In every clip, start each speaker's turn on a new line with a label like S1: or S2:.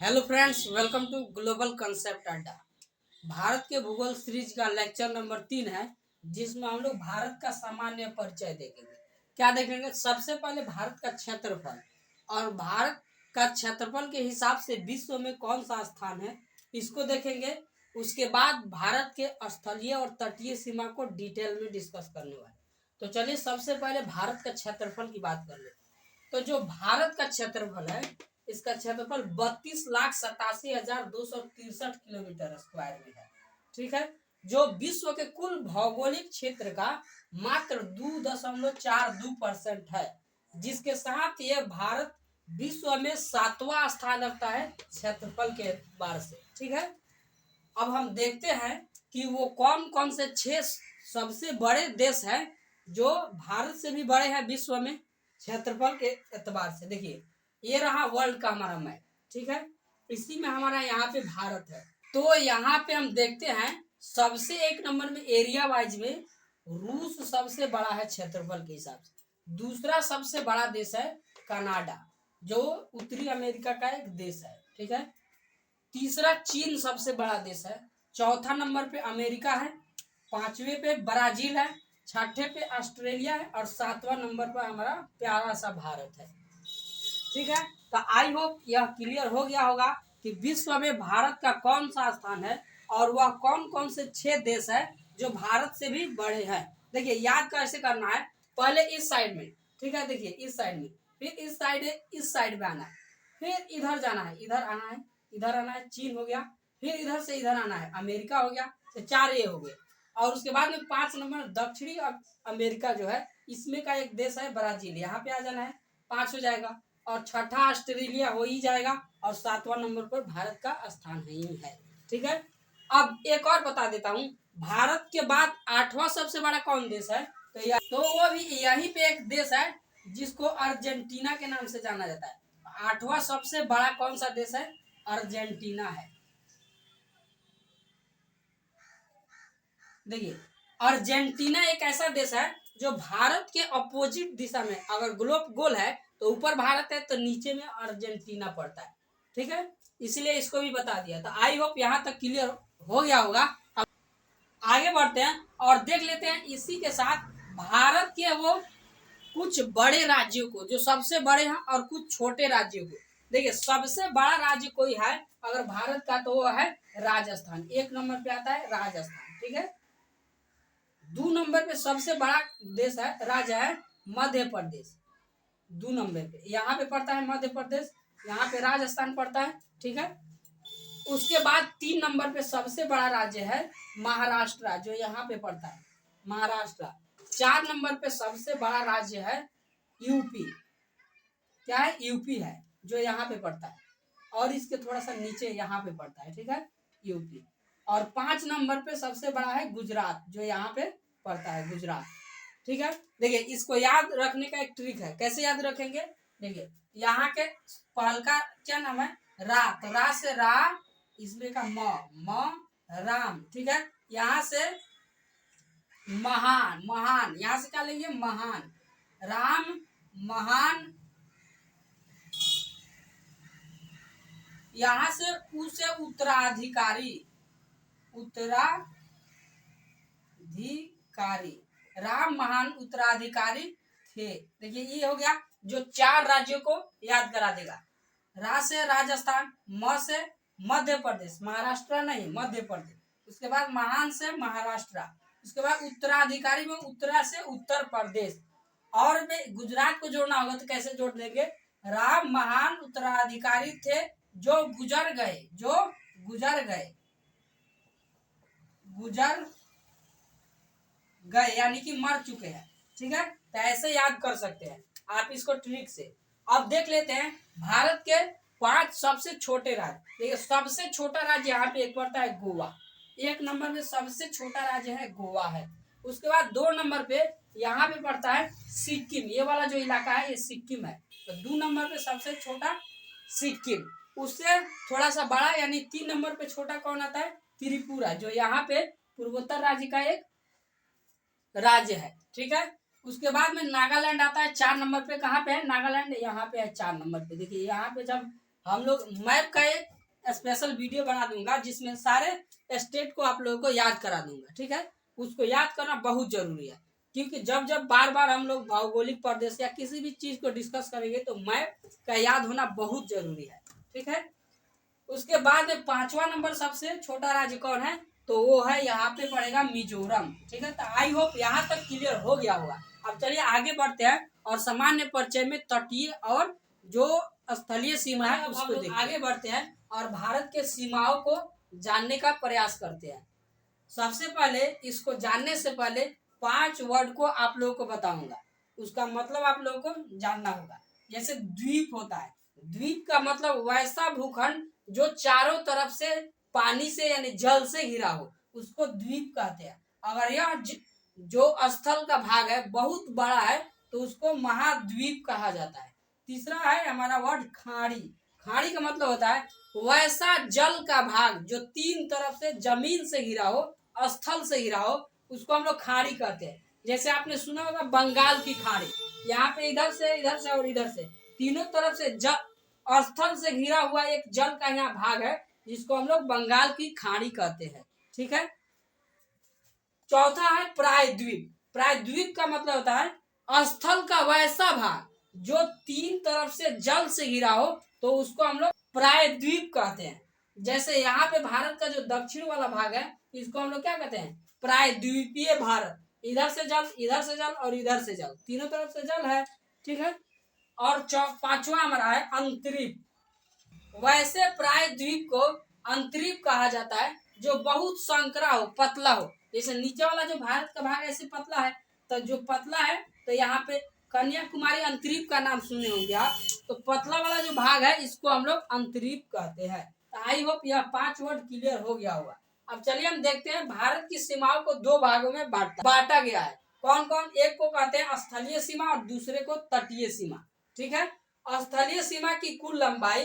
S1: Hello friends, welcome to global concept Adda. Bharat के भूगोल series का लेक्चर नंबर 3 है, जिसमें हम लोग भारत का सामान्य परिचय देखेंगे। क्या देखेंगे? सबसे पहले भारत का क्षेत्रफल, और भारत का क्षेत्रफल के हिसाब से विश्व में कौन सा स्थान है, इसको देखेंगे। उसके बाद भारत के स्थलीय और तटीय सीमा को डिटेल में डिस्कस करने वाले। तो चलिए सबसे पहले भारत का क्षेत्रफल की बात कर लेते हैं। तो जो भारत का क्षेत्रफल है, इसका क्षेत्रफल 32,87,263 किलोमीटर स्क्वायर में है। ठीक है, जो विश्व के कुल भौगोलिक क्षेत्र का मात्र 2.42% है, जिसके साथ ये भारत विश्व में 7वां स्थान रखता है क्षेत्रफल के एतबार से। ठीक है, अब हम देखते हैं कि वो कौन कौन से 6 सबसे बड़े देश हैं जो भारत से भी बड़े हैं विश्व में क्षेत्रफल के एतबार से। देखिए, ये रहा वर्ल्ड का हमारा मैप। ठीक है, इसी में हमारा यहाँ पे भारत है। तो यहाँ पे हम देखते हैं सबसे 1 नंबर में एरिया वाइज में रूस सबसे बड़ा है क्षेत्रफल के हिसाब से। दूसरा सबसे बड़ा देश है कनाडा, जो उत्तरी अमेरिका का एक देश है। ठीक है, तीसरा चीन सबसे बड़ा देश है। चौथा नंबर पे अमेरिका है। 5वें पे ब्राजील है। 6ठे पे ऑस्ट्रेलिया है। और 7वां नंबर पर हमारा प्यारा सा भारत है। ठीक है, तो आई होप यह क्लियर हो गया होगा कि विश्व में भारत का कौन सा स्थान है और वह कौन कौन से 6 देश है जो भारत से भी बड़े हैं। देखिए, याद कैसे करना है। पहले इस साइड में, ठीक है, देखिए इस साइड में, फिर इस साइड में आना है, फिर इधर जाना है, इधर आना है, इधर आना है, चीन हो गया, फिर इधर से इधर आना है, अमेरिका हो गया। तो 4 ये हो गए। और उसके बाद में 5 नंबर दक्षिणी अमेरिका जो है, इसमें का एक देश है ब्राजील, यहाँ पे आ जाना है, 5 हो जाएगा। और 6ठा ऑस्ट्रेलिया हो ही जाएगा। और 7वां नंबर पर भारत का स्थान ही है। ठीक है, अब एक और बता देता हूँ, भारत के बाद 8वां सबसे बड़ा कौन देश है? तो वो भी यहीं पे एक देश है जिसको अर्जेंटीना के नाम से जाना जाता है। 8वां सबसे बड़ा कौन सा देश है? अर्जेंटीना है। देखिए, अर्जेंटीना एक ऐसा देश है जो भारत के अपोजिट दिशा में, अगर ग्लोब गोल है तो ऊपर भारत है, तो नीचे में अर्जेंटीना पड़ता है। ठीक है, इसलिए इसको भी बता दिया। तो आई होप यहाँ तक क्लियर हो गया होगा। अब आगे बढ़ते हैं और देख लेते हैं इसी के साथ भारत के वो कुछ बड़े राज्यों को, जो सबसे बड़े हैं, और कुछ छोटे राज्यों को। देखिए, सबसे बड़ा राज्य कोई है अगर भारत का, तो वो है राजस्थान। 1 नंबर पे आता है राजस्थान। ठीक है, 2 नंबर पे सबसे बड़ा देश है, राज्य है मध्य प्रदेश। 2 नंबर पे यहाँ पे पड़ता है मध्य प्रदेश, यहाँ पे राजस्थान पड़ता है। ठीक है, उसके बाद 3 नंबर पे सबसे बड़ा राज्य है महाराष्ट्र, जो यहाँ पे पड़ता है, महाराष्ट्र। 4 नंबर पे सबसे बड़ा राज्य है यूपी। क्या है? यूपी है, जो यहाँ पे पड़ता है, और इसके थोड़ा सा नीचे यहाँ पे पड़ता है। ठीक है, यूपी। और 5 नंबर पे सबसे बड़ा है गुजरात, जो यहाँ पे पड़ता है, गुजरात। ठीक है, देखिए इसको याद रखने का एक ट्रिक है। कैसे याद रखेंगे? देखिए, यहाँ के पहल का क्या नाम है? रा। तो रा से रा, इसमें का म राम। ठीक है, यहाँ से महान, महान यहाँ से क्या लेंगे? महान, राम, महान। यहाँ से उसे उत्तराधिकारी, उत्तराधिकारी, राम महान उत्तराधिकारी थे। देखिए, ये हो गया जो 4 राज्यों को याद करा देगा। रा से राजस्थान, म से मध्य प्रदेश, महाराष्ट्र नहीं, मध्य प्रदेश। उसके बाद महान से महाराष्ट्र। उसके बाद उत्तराधिकारी में उत्तरा से उत्तर प्रदेश। और में गुजरात को जोड़ना होगा तो कैसे जोड़ लेंगे? राम महान उत्तराधिकारी थे जो गुजर गए, जो गुजर गए, गुजर गए यानी कि मर चुके हैं। ठीक है, तो ऐसे याद कर सकते हैं आप इसको ट्रिक से। अब देख लेते हैं भारत के 5 सबसे छोटे राज्य। देखिए, सबसे छोटा राज्य यहाँ पे एक पड़ता है गोवा। 1 नंबर में सबसे छोटा राज्य है गोवा है। उसके बाद 2 नंबर पे यहाँ पे पड़ता है सिक्किम। ये वाला जो इलाका है ये सिक्किम है। तो 2 नंबर पे सबसे छोटा सिक्किम। उससे थोड़ा सा बड़ा यानी 3 नंबर पे छोटा कौन आता है? त्रिपुरा, जो यहाँ पे पूर्वोत्तर राज्य का एक राज्य है। ठीक है, उसके बाद में नागालैंड आता है 4 नंबर पे। कहाँ पे है नागालैंड? यहाँ पे है 4 नंबर पे। देखिए, यहाँ पे जब हम लोग मैप का एक स्पेशल वीडियो बना दूंगा जिसमें सारे स्टेट को आप लोगों को याद करा दूंगा, ठीक है। उसको याद करना बहुत जरूरी है, क्योंकि जब जब बार बार हम लोग भौगोलिक प्रदेश या किसी भी चीज को डिस्कस करेंगे तो मैप का याद होना बहुत जरूरी है, ठीक है। उसके बाद 5वां नंबर सबसे छोटा राज्य कौन है, तो वो है यहाँ पे पड़ेगा मिजोरम, ठीक है। तो आई होप यहाँ तक क्लियर हो गया होगा। अब चलिए आगे बढ़ते हैं और सामान्य परिचय में तटीय और जो स्थलीय सीमा है उसको देखते हैं। आगे बढ़ते हैं और भारत के सीमाओं को जानने का प्रयास करते हैं। सबसे पहले इसको जानने से पहले 5 वर्ड को आप लोगों को बताऊंगा, उसका मतलब आप लोगों को जानना होगा। जैसे द्वीप होता है, द्वीप का मतलब वैसा भूखंड जो चारों तरफ से पानी से यानी जल से घिरा हो, उसको द्वीप कहते हैं। अगर यह जो स्थल का भाग है बहुत बड़ा है तो उसको महाद्वीप कहा जाता है। तीसरा है हमारा वर्ड खाड़ी। खाड़ी का मतलब होता है वैसा जल का भाग जो 3 तरफ से जमीन से घिरा हो, स्थल से घिरा हो, उसको हम लोग खाड़ी कहते हैं। जैसे आपने सुना होगा बंगाल की खाड़ी, यहाँ पे इधर से और इधर से तीनों तरफ से स्थल से घिरा हुआ एक जल का यहाँ भाग है जिसको हम लोग बंगाल की खाड़ी कहते हैं, ठीक है। चौथा है प्रायद्वीप। प्रायद्वीप का मतलब होता है स्थल का वैसा भाग जो 3 तरफ से जल से घिरा हो, तो उसको हम लोग प्रायद्वीप कहते हैं। जैसे यहाँ पे भारत का जो दक्षिण वाला भाग है इसको हम लोग क्या कहते हैं, प्रायद्वीपीय भारत। इधर से जल और इधर से जल, तीनों तरफ से जल है, ठीक है। और 5वां हमारा है अंतरिप। वैसे प्रायद्वीप को अंतरिप कहा जाता है जो बहुत संकरा हो, पतला हो। जैसे नीचे वाला जो भारत का भाग ऐसे पतला है, तो जो पतला है तो यहाँ पे कन्याकुमारी अंतरिप का नाम सुने होंगे आप, तो पतला वाला जो भाग है इसको हम लोग अंतरिप कहते हैं। तो आई होप यह 5 वर्ड क्लियर हो गया होगा। अब चलिए हम देखते हैं भारत की सीमाओं को 2 भागों में बांटा गया है। कौन कौन, एक को कहते हैं स्थलीय सीमा और दूसरे को तटीय सीमा, ठीक है। स्थलीय सीमा की कुल लंबाई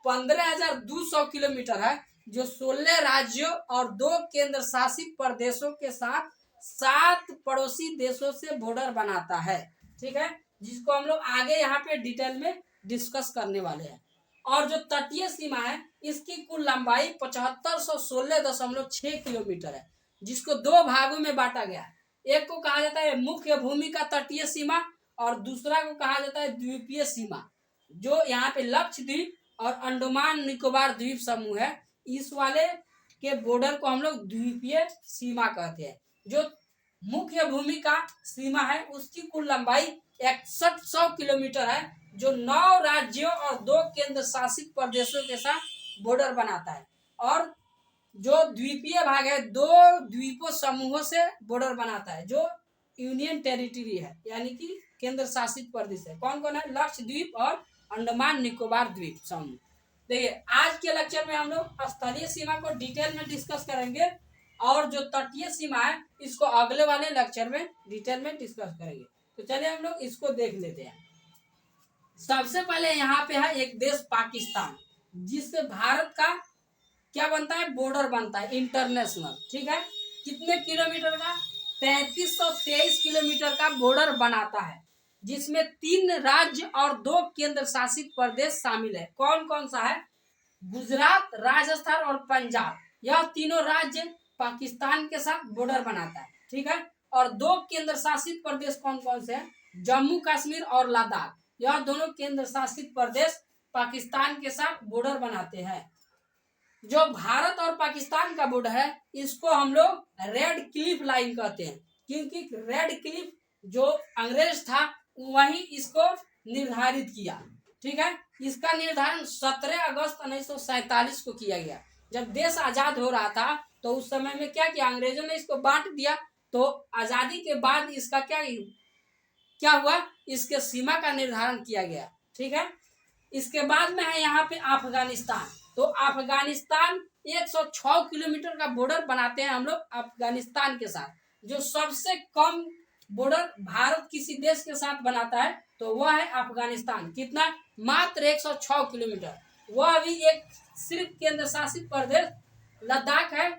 S1: 15,200 किलोमीटर है, जो 16 राज्यों और 2 केंद्र शासित प्रदेशों के साथ 7 पड़ोसी देशों से बॉर्डर बनाता है, ठीक है, जिसको हम लोग आगे यहाँ पे डिटेल में डिस्कस करने वाले हैं। और जो तटीय सीमा है इसकी कुल लंबाई 7516.6 किलोमीटर है, जिसको 2 भागों में बांटा गया है। एक को कहा जाता है मुख्य भूमि का तटीय सीमा और दूसरा को कहा जाता है द्वीपीय सीमा, जो यहाँ पे लक्षद्वीप और अंडमान निकोबार द्वीप समूह है, इस वाले के बॉर्डर को हम लोग द्वीपीय सीमा कहते हैं। जो मुख्य भूमि का सीमा है उसकी कुल लंबाई 6100 किलोमीटर है, जो 9 राज्यों और 2 केंद्र शासित प्रदेशों के साथ बॉर्डर बनाता है। और जो द्वीपीय भाग है 2 द्वीपों समूहों से बॉर्डर बनाता है, जो यूनियन टेरिटरी है यानी कि केंद्र शासित प्रदेश है। कौन कौन है, लक्षद्वीप और अंडमान निकोबार द्वीप समूह। देखिए आज के लेक्चर में हम लोग स्थलीय सीमा को डिटेल में डिस्कस करेंगे और जो तटीय सीमा है इसको अगले वाले लेक्चर में डिटेल में डिस्कस करेंगे। तो चलिए हम लोग इसको देख लेते हैं। सबसे पहले यहाँ पे है एक देश पाकिस्तान, जिससे भारत का क्या बनता है, बॉर्डर बनता है इंटरनेशनल, ठीक है। कितने किलोमीटर का, 3323 किलोमीटर का बॉर्डर बनाता है, जिसमें 3 राज्य और 2 केंद्र शासित प्रदेश शामिल है। कौन कौन सा है, गुजरात, राजस्थान और पंजाब। यह तीनों राज्य पाकिस्तान के साथ बॉर्डर बनाता है, ठीक है। और 2 केंद्र शासित प्रदेश कौन कौन से हैं, जम्मू कश्मीर और लद्दाख। यह दोनों केंद्र शासित प्रदेश पाकिस्तान के साथ बॉर्डर बनाते हैं। जो भारत और पाकिस्तान का बॉर्डर है इसको हम लोग रेड क्लिफ लाइन कहते हैं, क्योंकि रेड क्लिफ जो अंग्रेज था वही इसको निर्धारित किया, ठीक है। इसका निर्धारण 17 अगस्त 1947 को किया गया। जब देश आजाद हो रहा था तो उस समय में क्या किया, अंग्रेजों ने इसको बांट दिया। तो आजादी के बाद इसका क्या हुआ, इसके सीमा का निर्धारण किया गया, ठीक है। इसके बाद में है यहाँ पे अफगानिस्तान। तो अफगानिस्तान 106 किलोमीटर का बॉर्डर बनाते हैं हम लोग अफगानिस्तान के साथ। जो सबसे कम बॉर्डर भारत किसी देश के साथ बनाता है तो वह है अफगानिस्तान। कितना, मात्र 106 किलोमीटर। वह भी एक सिर्फ केंद्र शासित प्रदेश लद्दाख है,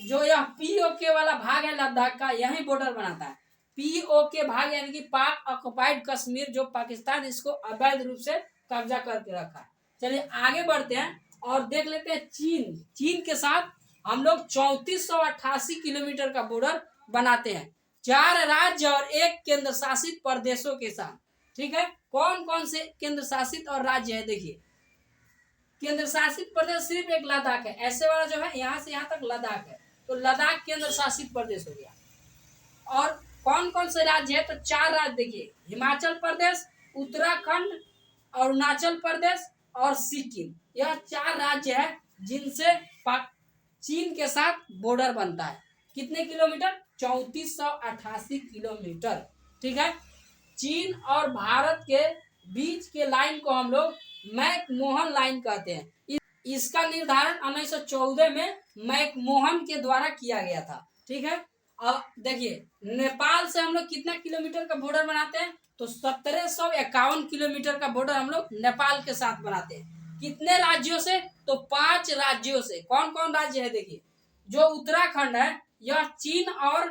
S1: जो यह पीओके वाला भाग है लद्दाख का, यही बॉर्डर बनाता है। पीओके भाग यानी कि पाक ऑक्युपाइड कश्मीर, जो पाकिस्तान इसको अवैध रूप से कब्जा करके रखा है। चलिए आगे बढ़ते हैं और देख लेते हैं चीन। चीन के साथ हम लोग 3488 किलोमीटर का बॉर्डर बनाते हैं, 4 राज्य और 1 केंद्र शासित प्रदेशों के साथ। ठीक है, कौन कौन से केंद्र शासित और राज्य है? देखिए, केंद्र शासित प्रदेश सिर्फ एक लद्दाख है, ऐसे वाला जो है यहाँ से यहाँ तक लद्दाख है, तो लद्दाख केंद्र शासित प्रदेश हो गया। और कौन कौन से राज्य है? तो 4 राज्य देखिए, हिमाचल प्रदेश, उत्तराखंड, अरुणाचल प्रदेश और सिक्किम। यह 4 राज्य है जिनसे चीन के साथ बॉर्डर बनता है। कितने किलोमीटर? 3488 किलोमीटर। ठीक है, चीन और भारत के बीच के लाइन को हम लोग मैकमोहन लाइन कहते हैं। इसका निर्धारण 1914 में मैकमोहन के द्वारा किया गया था। ठीक है, अब देखिए, नेपाल से हम लोग कितना किलोमीटर का बॉर्डर बनाते हैं? तो 1751 किलोमीटर का बॉर्डर हम लोग नेपाल के साथ बनाते हैं। कितने राज्यों से? तो 5 राज्यों से। कौन कौन राज्य है? देखिए, जो उत्तराखंड है यह चीन और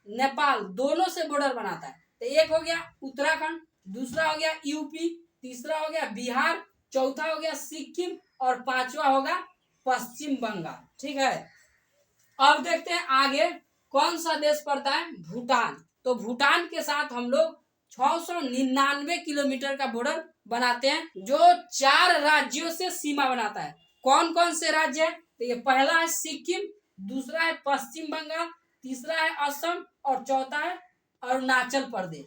S1: नेपाल दोनों से बॉर्डर बनाता है। तो एक हो गया उत्तराखंड, दूसरा हो गया यूपी, तीसरा हो गया बिहार, चौथा हो गया सिक्किम और 5वां होगा पश्चिम बंगाल। ठीक है, अब देखते हैं आगे कौन सा देश पड़ता है? भूटान। तो भूटान के साथ हम लोग 699 किलोमीटर का बॉर्डर बनाते हैं, जो 4 राज्यों से सीमा बनाता है। कौन कौन से राज्य है? तो ये पहला है सिक्किम, दूसरा है पश्चिम बंगाल, तीसरा है असम और चौथा है अरुणाचल प्रदेश।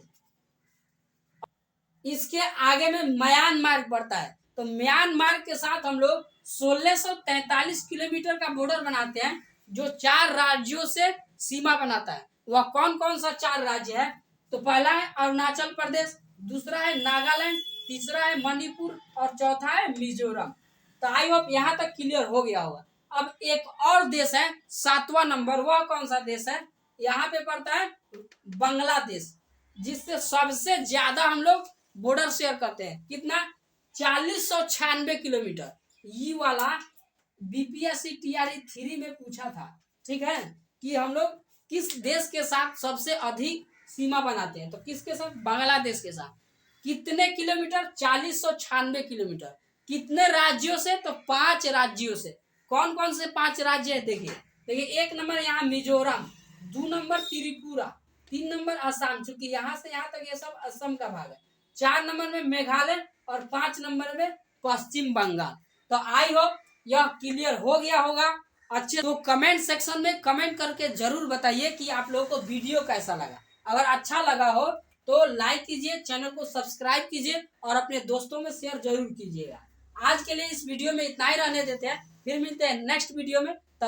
S1: इसके आगे में म्यांमार पड़ता है, तो म्यांमार के साथ हम लोग 1643 किलोमीटर का बॉर्डर बनाते हैं, जो 4 राज्यों से सीमा बनाता है। वह कौन कौन सा 4 राज्य है? तो पहला है अरुणाचल प्रदेश, दूसरा है नागालैंड, तीसरा है मणिपुर और चौथा है मिजोरम। तो आई होप यहाँ तक क्लियर हो गया होगा। अब एक और देश है 7वां नंबर, वह कौन सा देश है? यहाँ पे पड़ता है बांग्लादेश, जिससे सबसे ज्यादा हम लोग बॉर्डर शेयर करते हैं। कितना? 4096 किलोमीटर। ये वाला बीपीएससी टीआरई 3 में पूछा था। ठीक है, कि हम लोग किस देश के साथ सबसे अधिक सीमा बनाते हैं? तो किसके साथ? बांग्लादेश के साथ। कितने किलोमीटर? 4096 किलोमीटर। कितने राज्यों से? तो 5 राज्यों से। कौन कौन से 5 राज्य है? देखिए देखिए, 1 नंबर यहाँ मिजोरम, 2 नंबर त्रिपुरा, 3 नंबर असम, चूंकि यहाँ से यहाँ तक ये सब असम का भाग है, 4 नंबर में मेघालय और 5 नंबर में पश्चिम बंगाल। तो आई होप यह क्लियर हो गया होगा अच्छे। तो कमेंट सेक्शन में कमेंट करके जरूर बताइए कि आप लोगों को वीडियो कैसा लगा। अगर अच्छा लगा हो तो लाइक कीजिए, चैनल को सब्सक्राइब कीजिए और अपने दोस्तों में शेयर जरूर कीजिएगा। आज के लिए इस वीडियो में इतना ही रहने देते हैं, फिर मिलते हैं नेक्स्ट वीडियो में। तब